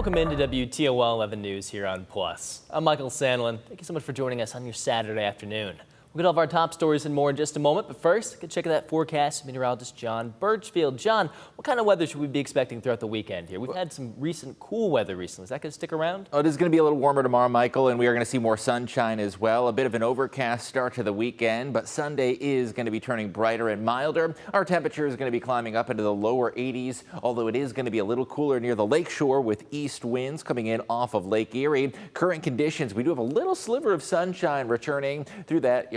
Welcome into WTOL 11 News here on Plus. I'm Michael Sandlin. Thank you so much for joining us on your Saturday afternoon. We'll get all of our top stories and more in just a moment, but first, get check out that forecast. Meteorologist John Birchfield. John, what kind of weather should we be expecting throughout the weekend here? We've had some recent cool weather recently. Is that going to stick around? Oh, it is going to be a little warmer tomorrow, Michael, and we are going to see more sunshine as well. A bit of an overcast start to the weekend, but Sunday is going to be turning brighter and milder. Our temperature is going to be climbing up into the lower 80s, although it is going to be a little cooler near the lakeshore with east winds coming in off of Lake Erie. Current conditions, we do have a little sliver of sunshine returning through that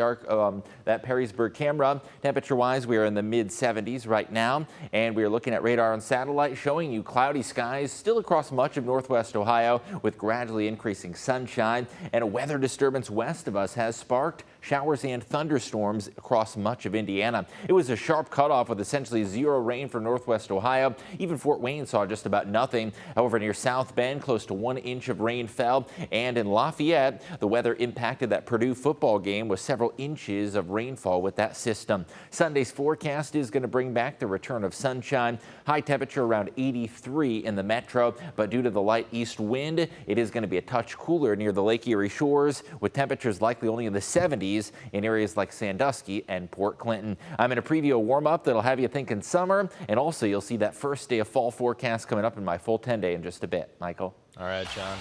Perrysburg camera. Temperature-wise, we are in the mid-70s right now, and we are looking at radar and satellite showing you cloudy skies still across much of northwest Ohio with gradually increasing sunshine, and a weather disturbance west of us has sparked showers and thunderstorms across much of Indiana. It was a sharp cutoff with essentially zero rain for northwest Ohio. Even Fort Wayne saw just about nothing. However, near South Bend, close to 1 inch of rain fell, and in Lafayette, the weather impacted that Purdue football game with several inches of rainfall with that system. Sunday's forecast is going to bring back the return of sunshine. High temperature around 83 in the metro, but due to the light east wind, it is going to be a touch cooler near the Lake Erie shores, with temperatures likely only in the 70s in areas like Sandusky and Port Clinton. I'm going to preview a warm-up that'll have you thinking summer, and also you'll see that first day of fall forecast coming up in my full 10-day in just a bit. Michael? All right, John.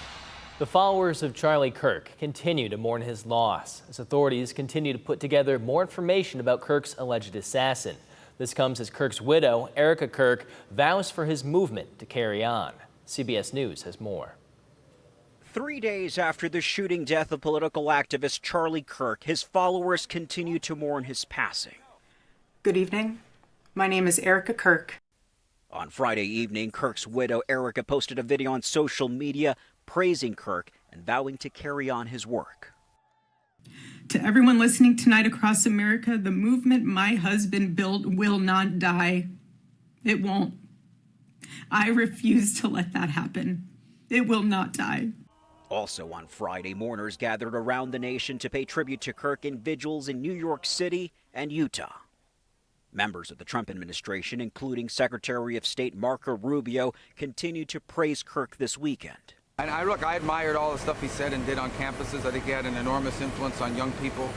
The followers of Charlie Kirk continue to mourn his loss as authorities continue to put together more information about Kirk's alleged assassin. This comes as Kirk's widow, Erica Kirk, vows for his movement to carry on. CBS News has more. 3 days after the shooting death of political activist Charlie Kirk, his followers continue to mourn his passing. Good evening. My name is Erica Kirk. On Friday evening, Kirk's widow, Erica, posted a video on social media praising Kirk and vowing to carry on his work. To everyone listening tonight across America, the movement my husband built will not die. It won't. I refuse to let that happen. It will not die. Also on Friday, mourners gathered around the nation to pay tribute to Kirk in vigils in New York City and Utah. Members of the Trump administration, including Secretary of State Marco Rubio, continued to praise Kirk this weekend. And I admired all the stuff he said and did on campuses. I think he had an enormous influence on young people.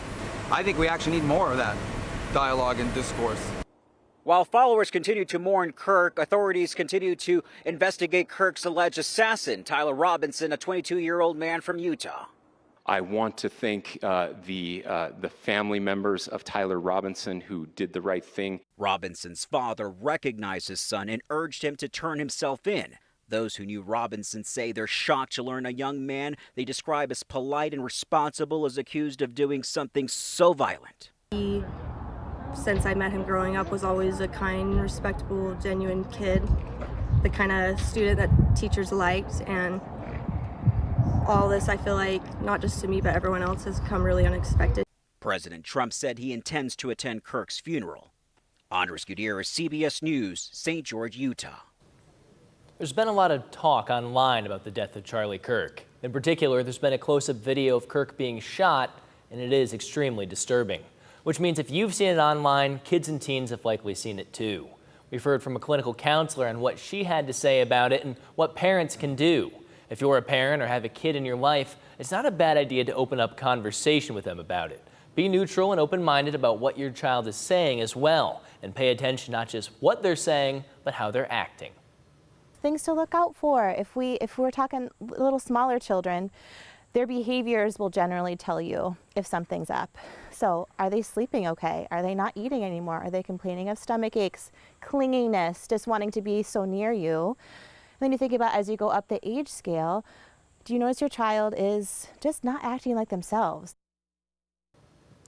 I think we actually need more of that dialogue and discourse. While followers continue to mourn Kirk, authorities continue to investigate Kirk's alleged assassin, Tyler Robinson, a 22-year-old man from Utah. I want to thank the family members of Tyler Robinson who did the right thing. Robinson's father recognized his son and urged him to turn himself in. Those who knew Robinson say they're shocked to learn a young man they describe as polite and responsible is accused of doing something so violent. He, since I met him growing up, was always a kind, respectable, genuine kid, the kind of student that teachers liked, and all this, I feel like, not just to me, but everyone else, has come really unexpected. President Trump said he intends to attend Kirk's funeral. Andres Gutierrez, CBS News, St. George, Utah. There's been a lot of talk online about the death of Charlie Kirk. In particular, there's been a close-up video of Kirk being shot, and it is extremely disturbing. Which means if you've seen it online, kids and teens have likely seen it too. We've heard from a clinical counselor on what she had to say about it and what parents can do. If you're a parent or have a kid in your life, it's not a bad idea to open up conversation with them about it. Be neutral and open-minded about what your child is saying as well, and pay attention not just what they're saying, but how they're acting. Things to look out for. If we're talking little smaller children, their behaviors will generally tell you if something's up. So are they sleeping okay? Are they not eating anymore? Are they complaining of stomach aches, clinginess, just wanting to be so near you? And then you think about, as you go up the age scale, do you notice your child is just not acting like themselves?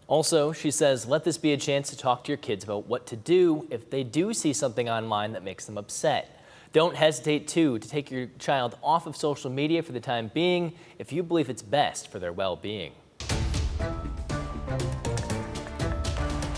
Also, she says, let this be a chance to talk to your kids about what to do if they do see something online that makes them upset. Don't hesitate, too, to take your child off of social media for the time being if you believe it's best for their well-being.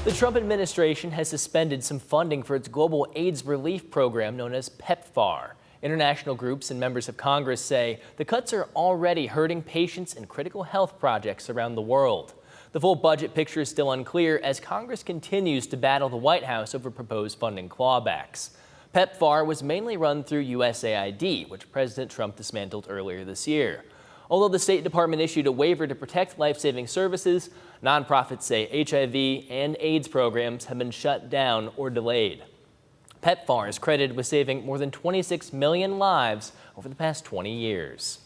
The Trump administration has suspended some funding for its global AIDS relief program known as PEPFAR. International groups and members of Congress say the cuts are already hurting patients in critical health projects around the world. The full budget picture is still unclear as Congress continues to battle the White House over proposed funding clawbacks. PEPFAR was mainly run through USAID, which President Trump dismantled earlier this year. Although the State Department issued a waiver to protect life-saving services, nonprofits say HIV and AIDS programs have been shut down or delayed. PEPFAR is credited with saving more than 26 million lives over the past 20 years.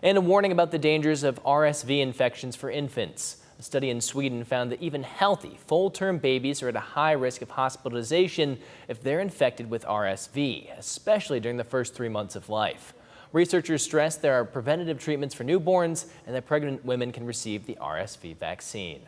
And a warning about the dangers of RSV infections for infants. A study in Sweden found that even healthy, full-term babies are at a high risk of hospitalization if they're infected with RSV, especially during the first 3 months of life. Researchers stress there are preventative treatments for newborns and that pregnant women can receive the RSV vaccine.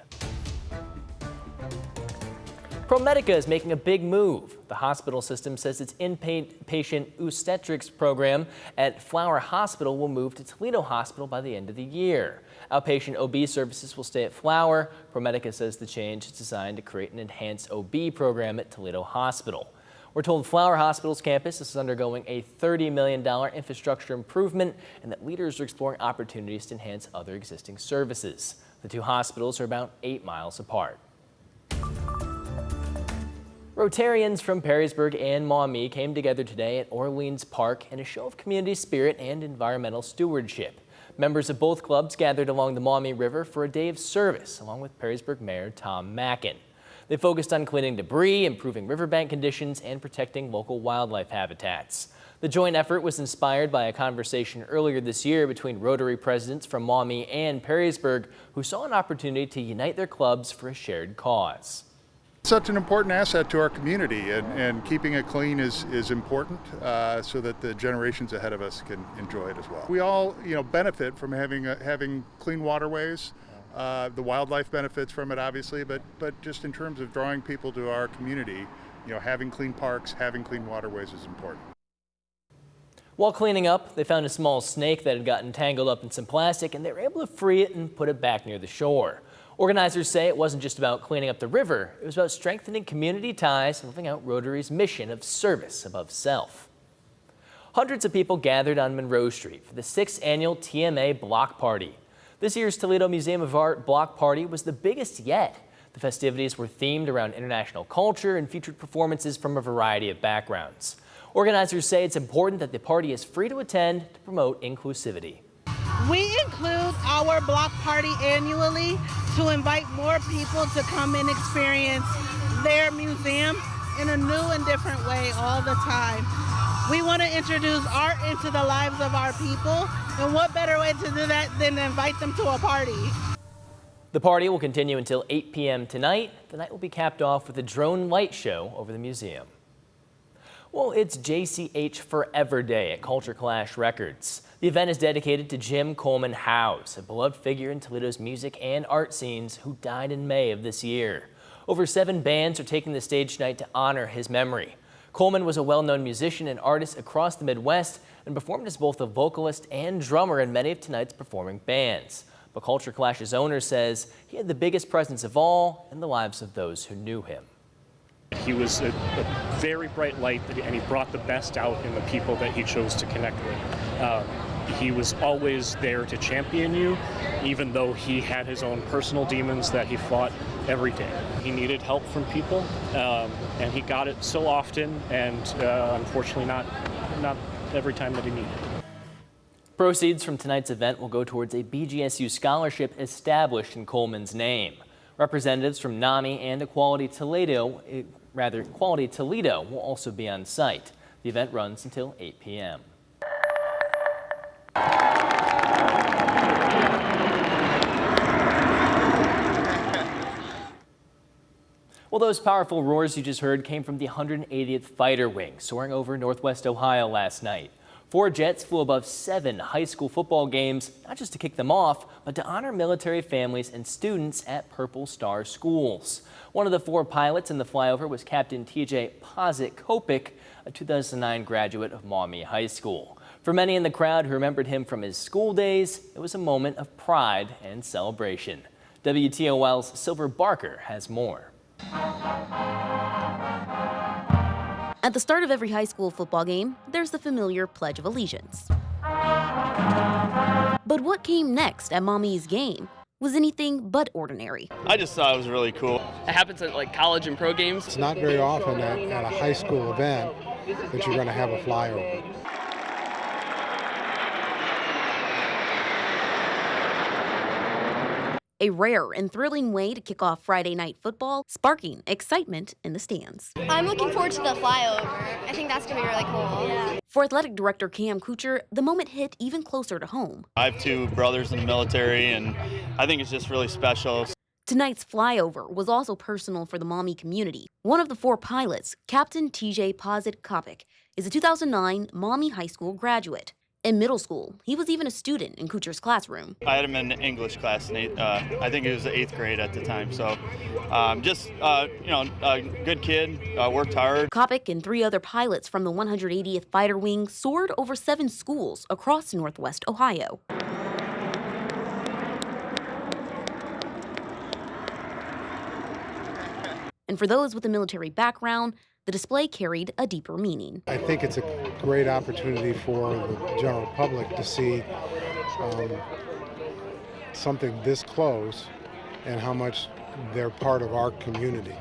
ProMedica is making a big move. The hospital system says its inpatient obstetrics program at Flower Hospital will move to Toledo Hospital by the end of the year. Outpatient OB services will stay at Flower. ProMedica says the change is designed to create an enhanced OB program at Toledo Hospital. We're told Flower Hospital's campus is undergoing a $30 million infrastructure improvement and that leaders are exploring opportunities to enhance other existing services. The two hospitals are about 8 miles apart. Rotarians from Perrysburg and Maumee came together today at Orleans Park in a show of community spirit and environmental stewardship. Members of both clubs gathered along the Maumee River for a day of service, along with Perrysburg Mayor Tom Mackin. They focused on cleaning debris, improving riverbank conditions, and protecting local wildlife habitats. The joint effort was inspired by a conversation earlier this year between Rotary presidents from Maumee and Perrysburg who saw an opportunity to unite their clubs for a shared cause. Such an important asset to our community, and keeping it clean is important so that the generations ahead of us can enjoy it as well. We all, benefit from having clean waterways. The wildlife benefits from it, obviously, but just in terms of drawing people to our community, having clean parks, having clean waterways is important. While cleaning up, they found a small snake that had gotten tangled up in some plastic, and they were able to free it and put it back near the shore. Organizers say it wasn't just about cleaning up the river, it was about strengthening community ties and living out Rotary's mission of service above self. Hundreds of people gathered on Monroe Street for the 6th annual TMA Block Party. This year's Toledo Museum of Art Block Party was the biggest yet. The festivities were themed around international culture and featured performances from a variety of backgrounds. Organizers say it's important that the party is free to attend to promote inclusivity. We include our block party annually to invite more people to come and experience their museum in a new and different way all the time. We want to introduce art into the lives of our people, and what better way to do that than to invite them to a party? The party will continue until 8 p.m. tonight. The night will be capped off with a drone light show over the museum. Well, it's JCH Forever Day at Culture Clash Records. The event is dedicated to Jim Coleman Howes, a beloved figure in Toledo's music and art scenes who died in May of this year. Over 7 bands are taking the stage tonight to honor his memory. Coleman was a well-known musician and artist across the Midwest and performed as both a vocalist and drummer in many of tonight's performing bands. But Culture Clash's owner says he had the biggest presence of all in the lives of those who knew him. He was a very bright light, and he brought the best out in the people that he chose to connect with. He was always there to champion you, even though he had his own personal demons that he fought every day. He needed help from people, and he got it so often, and unfortunately not every time that he needed it. Proceeds from tonight's event will go towards a BGSU scholarship established in Coleman's name. Representatives from NAMI and Equality Toledo will also be on site. The event runs until 8 p.m. Well, those powerful roars you just heard came from the 180th Fighter Wing, soaring over Northwest Ohio last night. 4 jets flew above 7 high school football games, not just to kick them off, but to honor military families and students at Purple Star schools. One of the 4 pilots in the flyover was Captain TJ Pozik-Kopik, a 2009 graduate of Maumee High School. For many in the crowd who remembered him from his school days, it was a moment of pride and celebration. WTOL's Silver Barker has more. At the start of every high school football game, there's the familiar Pledge of Allegiance. But what came next at Maumee's game was anything but ordinary. I just thought it was really cool. It happens at college and pro games. It's not very often at a high school event that you're going to have a flyover. A rare and thrilling way to kick off Friday night football, sparking excitement in the stands. I'm looking forward to the flyover. I think that's going to be really cool. Yeah. For athletic director Cam Kuchar, the moment hit even closer to home. I have 2 brothers in the military, and I think it's just really special. Tonight's flyover was also personal for the Maumee community. One of the 4 pilots, Captain TJ Pozit-Kopik, is a 2009 Maumee High School graduate. In middle school, he was even a student in Kuchar's classroom. I had him in English class, and I think it was the 8th grade at the time. So just, a good kid, worked hard. Kopik and 3 other pilots from the 180th Fighter Wing soared over 7 schools across Northwest Ohio. And for those with a military background, the display carried a deeper meaning. I think it's a great opportunity for the general public to see something this close and how much they're part of our community.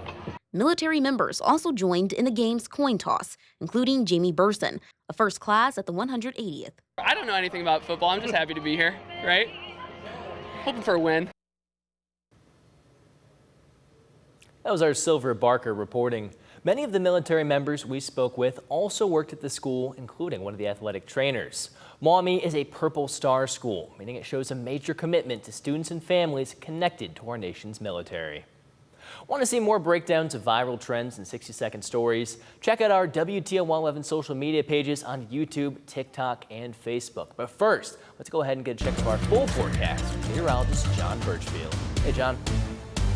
Military members also joined in the game's coin toss, including Jamie Burson, a first class at the 180th. I don't know anything about football. I'm just happy to be here, right? Hoping for a win. That was our Silver Barker reporting. Many of the military members we spoke with also worked at the school, including one of the athletic trainers. Maumee is a Purple Star school, meaning it shows a major commitment to students and families connected to our nation's military. Want to see more breakdowns of viral trends and 60-second stories? Check out our WTOL 11 social media pages on YouTube, TikTok, and Facebook. But first, let's go ahead and get a check of our full forecast with meteorologist John Birchfield. Hey, John.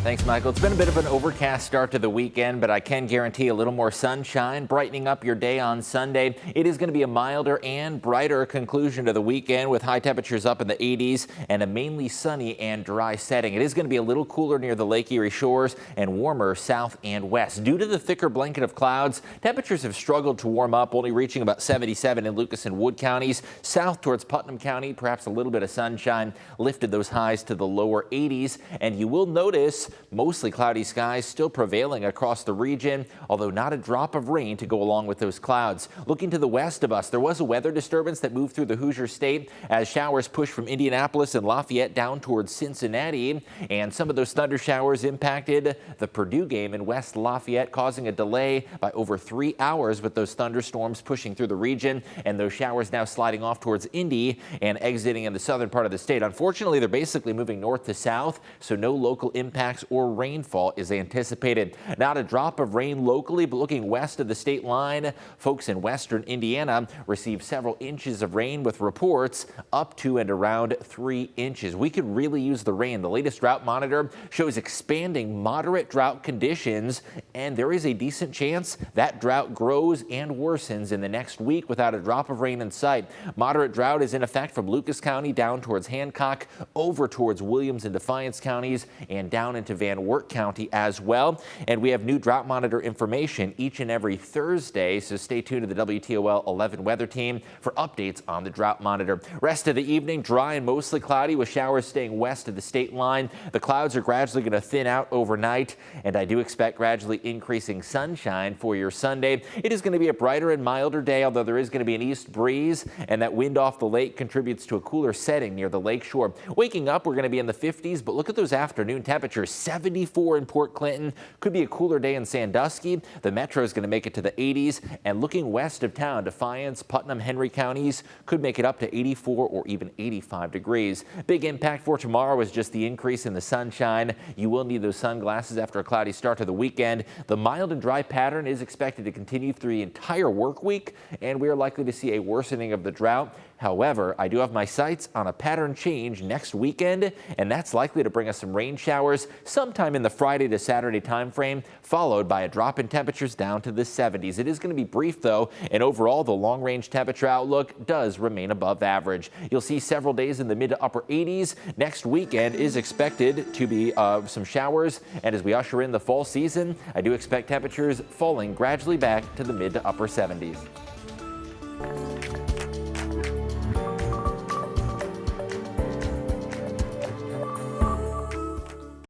Thanks, Michael. It's been a bit of an overcast start to the weekend, but I can guarantee a little more sunshine, brightening up your day on Sunday. It is going to be a milder and brighter conclusion to the weekend with high temperatures up in the 80s and a mainly sunny and dry setting. It is going to be a little cooler near the Lake Erie shores and warmer south and west. Due to the thicker blanket of clouds, temperatures have struggled to warm up, only reaching about 77 in Lucas and Wood counties. South towards Putnam County, perhaps a little bit of sunshine lifted those highs to the lower 80s. And you will notice mostly cloudy skies still prevailing across the region, although not a drop of rain to go along with those clouds. Looking to the west of us, there was a weather disturbance that moved through the Hoosier State as showers pushed from Indianapolis and Lafayette down towards Cincinnati, and some of those thunder showers impacted the Purdue game in West Lafayette, causing a delay by over 3 hours with those thunderstorms pushing through the region, and those showers now sliding off towards Indy and exiting in the southern part of the state. Unfortunately, they're basically moving north to south, so no local impacts or rainfall is anticipated. Not a drop of rain locally, but looking west of the state line, folks in western Indiana received several inches of rain with reports up to and around 3 inches. We could really use the rain. The latest drought monitor shows expanding moderate drought conditions, and there is a decent chance that drought grows and worsens in the next week without a drop of rain in sight. Moderate drought is in effect from Lucas County down towards Hancock, over towards Williams and Defiance counties, and down into Van Wert County as well. And we have new drought monitor information each and every Thursday, so stay tuned to the WTOL 11 weather team for updates on the drought monitor. Rest of the evening, dry and mostly cloudy with showers staying west of the state line. The clouds are gradually going to thin out overnight, and I do expect gradually increasing sunshine for your Sunday. It is going to be a brighter and milder day, although there is going to be an east breeze, and that wind off the lake contributes to a cooler setting near the lake shore. Waking up, we're going to be in the 50s, but look at those afternoon temperatures. 74 in Port Clinton. Could be a cooler day in Sandusky. The metro is going to make it to the 80s, and looking west of town, Defiance, Putnam, Henry counties could make it up to 84 or even 85 degrees. Big impact for tomorrow is just the increase in the sunshine. You will need those sunglasses after a cloudy start to the weekend. The mild and dry pattern is expected to continue through the entire work week, and we are likely to see a worsening of the drought. However, I do have my sights on a pattern change next weekend, and that's likely to bring us some rain showers sometime in the Friday to Saturday time frame, followed by a drop in temperatures down to the 70s. It is going to be brief, though, and overall, the long-range temperature outlook does remain above average. You'll see several days in the mid to upper 80s. Next weekend is expected to be some showers, and as we usher in the fall season, I do expect temperatures falling gradually back to the mid to upper 70s.